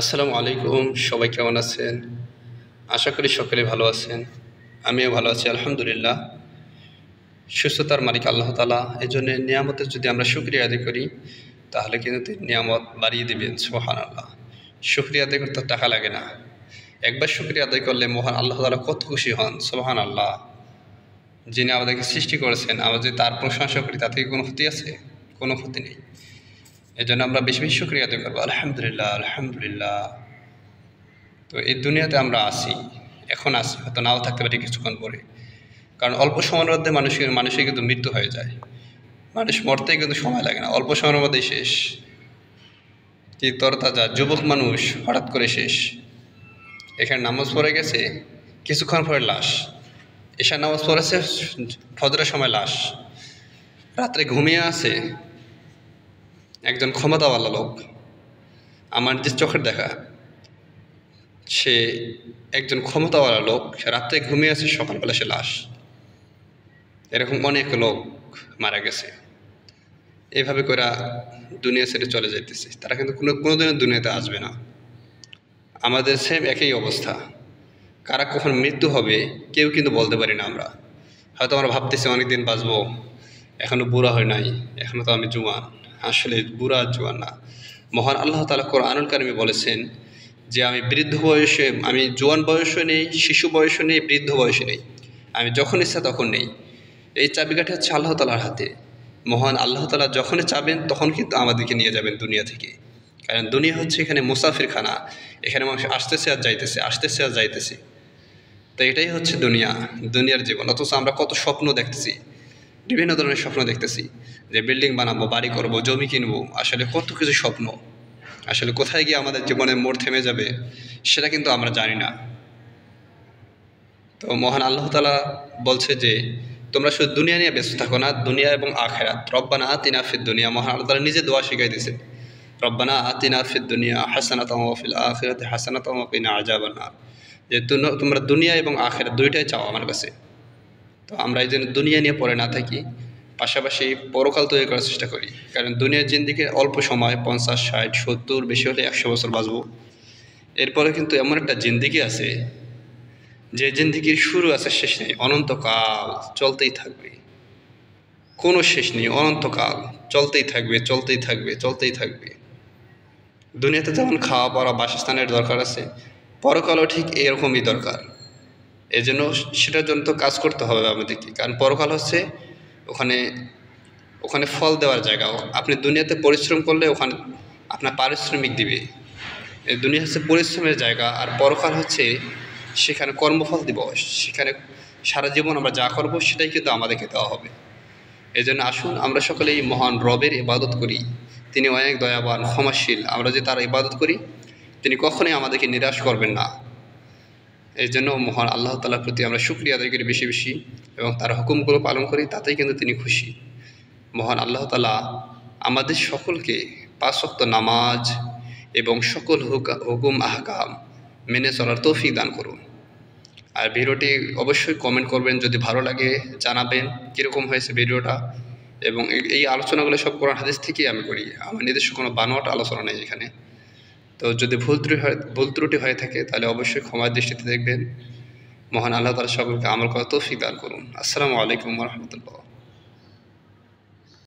আসসালামু আলাইকুম। সবাই কেমন আছেন? আশা করি সকলে ভালো আছেন। আমিও ভালো আছি আলহামদুলিল্লাহ। সুস্থতার মালিক আল্লাহ তাআলা। এজন্য নিয়ামতের যদি আমরা শুকরিয়া আদায় করি তাহলে কিন্তু তিনি নিয়ামত বাড়িয়ে দিবেন। সুবহানাল্লাহ। শুকরিয়া আদায় করতে টাকা লাগে না। একবার শুকরিয়া আদায় করলে মহান আল্লাহ তাআলা কত খুশি হন। সুবহানাল্লাহ। যিনি আমাদেরকে সৃষ্টি করেছেন, আমরা যদি তার প্রশংসা করি তাতে কি কোনো ক্ষতি আছে? কোনো ক্ষতি নেই। এজন্য আমরা বেশি বেশি শুকরিয়া আদায় করবো। আলহামদুলিল্লাহ, আলহামদুলিল্লাহ। তো এই দুনিয়াতে আমরা আছি, এখন আছি, হয়তো নাও থাকতে পারি কিছুক্ষণ পরে। কারণ অল্প সময়ের মধ্যে মানুষের কিন্তু মৃত্যু হয়ে যায়। মানুষ মরতে কিন্তু সময় লাগে না, অল্প সময়ের মধ্যেই শেষ। কি তরতাজা যুবক মানুষ হঠাৎ করে শেষ। এখানে নামাজ পড়ে গেছে, কিছুক্ষণ পরে লাশ। এশার নামাজ পড়েছে, ফজরের সময় লাশ। রাত্রে ঘুমিয়ে আছে একজন ক্ষমতাওয়ালা লোক, আমার যে চোখের দেখা, সে একজন ক্ষমতাওয়ালা লোক, সে রাত্রে ঘুমিয়ে আছে, সকালবেলা সে লাশ। এরকম অনেক লোক মারা গেছে। এইভাবে করে দুনিয়া ছেড়ে চলে যাইতেছে। তারা কিন্তু কোনোদিনও দুনিয়াতে আসবে না। আমাদের সেম একই অবস্থা। কারা কখন মৃত্যু হবে কেউ কিন্তু বলতে পারি না আমরা। হয়তো আমরা ভাবতেছি অনেকদিন বাঁচবো, এখনও বুড়া হয় নাই, এখনও তো আমি জুয়ান। আসলে বুড়া জুয়ান না। মহান আল্লাহ তাআলা কোরআনুল কারিমে বলেছেন যে আমি বৃদ্ধ বয়সে, আমি জোয়ান বয়সে নেই, শিশু বয়সে নেই, বৃদ্ধ বয়সে নেই, আমি যখন ইচ্ছা তখন নেই। এই চাবিকাঠি হচ্ছে আল্লাহ তাআলার হাতে। মহান আল্লাহ তাআলা যখনই চাবেন তখন কিন্তু আমাদেরকে নিয়ে যাবেন দুনিয়া থেকে। কারণ দুনিয়া হচ্ছে এখানে মুসাফিরখানা, এখানে মানুষ আসতেছে আর যাইতেছে, আসতেছে আর যাইতেছে। তো এটাই হচ্ছে দুনিয়া, দুনিয়ার জীবন। অথচ আমরা কত স্বপ্ন দেখতেছি, বিভিন্ন ধরনের স্বপ্ন দেখতেছি যে বিল্ডিং বানাবো, বাড়ি করব, জমি কিনবো। আসলে কত কিছু স্বপ্ন, আসলে কোথায় গিয়ে আমাদের জীবনের মোড় থেমে যাবে সেটা কিন্তু আমরা জানি না। তো মহান আল্লাহ তাআলা বলছে যে তোমরা শুধু দুনিয়া নিয়ে ব্যস্ত থাকো না, দুনিয়া এবং আখিরাত। রব্বানা আতিনা ফিদ দুনিয়া, মহান আল্লাহ তাআলা নিজে দোয়া শিখাই দিয়েছেন। রব্বানা আতিনা ফিদ দুনিয়া হাসানাতাও ওয়া ফিল আখিরাতি হাসানাতাও ওয়া কিনা আযাবান নার। যে তোমরা দুনিয়া এবং আখিরাত দুইটাই চাও আমার কাছে। তো আমরা এই জন্য দুনিয়া নিয়ে পড়ে না থাকি, পাশাপাশি পরকাল তৈরি করার চেষ্টা করি। কারণ দুনিয়ার জিন্দিগি অল্প সময়, 50, 60, 70, বেশি হলে 100 বছর বাঁচবো। এরপরে কিন্তু এমন একটা জিন্দিগি আছে যে জিন্দিগির শুরু আছে, শেষ নেই, অনন্তকাল চলতেই থাকবে। কোনো শেষ নেই, অনন্তকাল চলতেই থাকবে, চলতেই থাকবে, চলতেই থাকবে। দুনিয়াতে যেমন খাওয়া পড়া বাসস্থানের দরকার আছে, পরকালও ঠিক এরকমই দরকার। এই জন্য সেটার জন্য তো কাজ করতে হবে আমাদেরকে। কারণ পরকাল হচ্ছে ওখানে ফল দেওয়ার জায়গা। আপনি দুনিয়াতে পরিশ্রম করলে ওখানে আপনার পারিশ্রমিক দিবে। এই দুনিয়া হচ্ছে পরিশ্রমের জায়গা, আর পরকাল হচ্ছে সেখানে কর্মফল দিব। সেখানে সারা জীবন আমরা যা করব সেটাই কিন্তু আমাদেরকে দেওয়া হবে। এই জন্য আসুন আমরা সকলে এই মহান রবের ইবাদত করি। তিনি অনেক দয়াবান, ক্ষমাশীল। আমরা যে তার ইবাদত করি তিনি কখনোই আমাদেরকে নিরাশ করবেন না। এই জন্য মহান আল্লাহ তাআলার প্রতি আমরা শুকরিয়া আদায় করি বেশি বেশি, এবং তার হুকুমগুলো পালন করি, তাতেই কিন্তু তিনি খুশি। মহান আল্লাহ তাআলা আমাদের সকলকে 5 ওয়াক্ত নামাজ এবং সকল হুকুম আহকাম মেনে চলার তৌফিক দান করুন। আর ভিডিওটি অবশ্যই কমেন্ট করবেন, যদি ভালো লাগে জানাবেন কীরকম হয়েছে ভিডিওটা। এবং এই আলোচনাগুলো সব কোরআন হাদিস থেকেই আমি করি, আমার নিজস্ব কোনো বানোয়াট আলোচনা নেই এখানে। তো যদি ভুল ত্রুটি হয়ে থাকে তাহলে অবশ্যই ক্ষমার দৃষ্টিতে দেখবেন। মহান আল্লাহ তাআলা সকলকে আমল করার তৌফিক দান করুন। আসসালামু আলাইকুম ওয়া রাহমাতুল্লাহ।